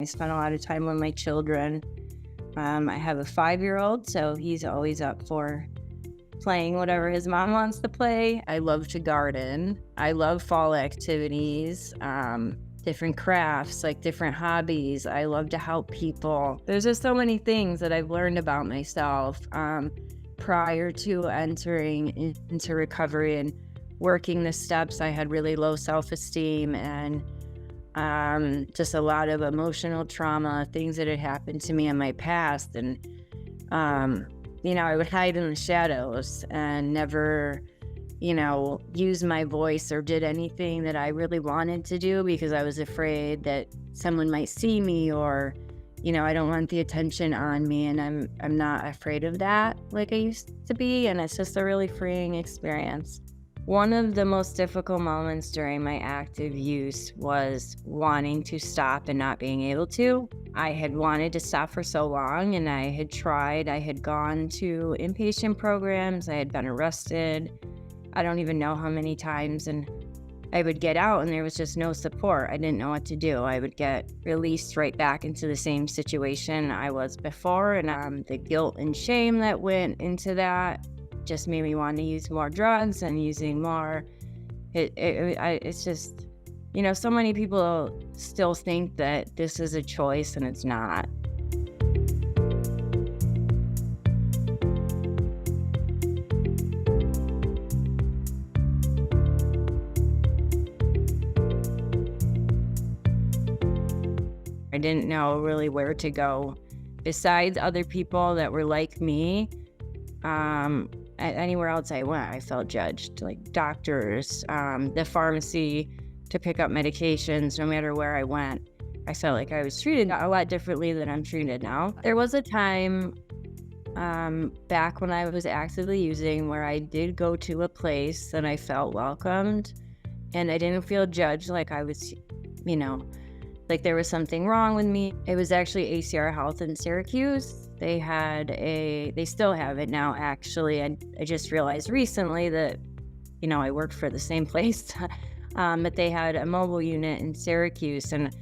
I spend a lot of time with my children. I have a 5-year-old, so he's always up for playing whatever his mom wants to play. I love to garden. I love fall activities, different crafts, like different hobbies. I love to help people. There's just so many things that I've learned about myself prior to entering into recovery and working the steps. I had really low self-esteem and just a lot of emotional trauma, things that had happened to me in my past. And, I would hide in the shadows and never, use my voice or did anything that I really wanted to do because I was afraid that someone might see me or, I don't want the attention on me. And I'm not afraid of that like I used to be. And it's just a really freeing experience. One of the most difficult moments during my active use was wanting to stop and not being able to. I had wanted to stop for so long, and I had gone to inpatient programs, I had been arrested, I don't even know how many times, and I would get out and there was just no support. I didn't know what to do. I would get released right back into the same situation I was before, and the guilt and shame that went into that just made me want to use more drugs and using more. It's just, so many people still think that this is a choice and it's not. I didn't know really where to go besides other people that were like me. Anywhere else I went, I felt judged, like doctors, the pharmacy to pick up medications. No matter where I went, I felt like I was treated a lot differently than I'm treated now. There was a time back when I was actively using where I did go to a place and I felt welcomed and I didn't feel judged like I was, like there was something wrong with me. It was actually ACR Health in Syracuse. They still have it now, actually. I just realized recently that, I worked for the same place, but they had a mobile unit in Syracuse, and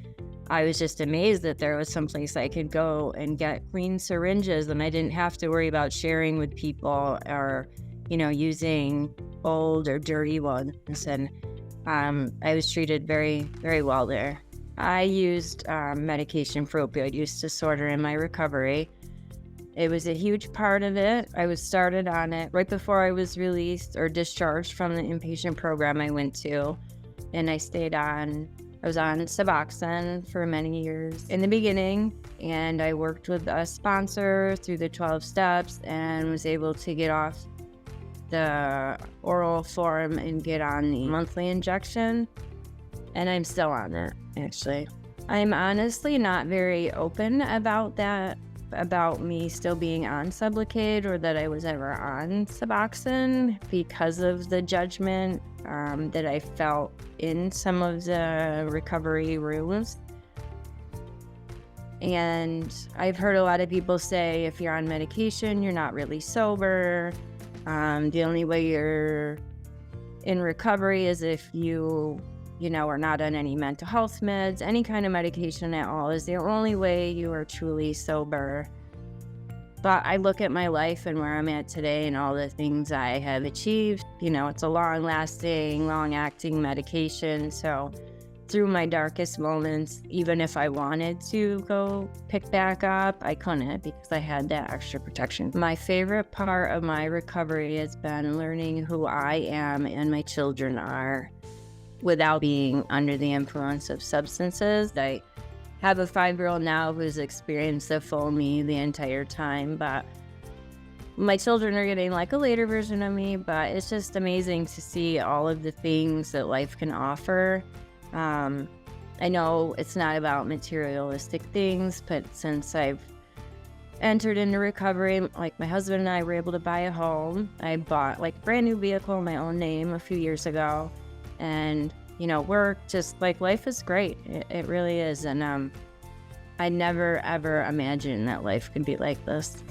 I was just amazed that there was some place I could go and get clean syringes, and I didn't have to worry about sharing with people or, using old or dirty ones. And I was treated very, very well there. I used medication for opioid use disorder in my recovery. It was a huge part of it. I was started on it right before I was released or discharged from the inpatient program I went to. And I was on Suboxone for many years in the beginning. And I worked with a sponsor through the 12 steps and was able to get off the oral form and get on the monthly injection. And I'm still on it, actually. I'm honestly not very open about that, about me still being on Sublocade or that I was ever on Suboxone because of the judgment that I felt in some of the recovery rooms. And I've heard a lot of people say if you're on medication, you're not really sober. The only way you're in recovery is if you are not on any mental health meds, any kind of medication at all is the only way you are truly sober. But I look at my life and where I'm at today and all the things I have achieved. It's a long-lasting, long-acting medication. So through my darkest moments, even if I wanted to go pick back up, I couldn't because I had that extra protection. My favorite part of my recovery has been learning who I am and my children are without being under the influence of substances. I have a 5-year-old now who's experienced the full me the entire time, but my children are getting like a later version of me, but it's just amazing to see all of the things that life can offer. I know it's not about materialistic things, but since I've entered into recovery, like my husband and I were able to buy a home. I bought like a brand new vehicle in my own name a few years ago. And, work, just like life is great. It really is. And I never, ever imagined that life could be like this.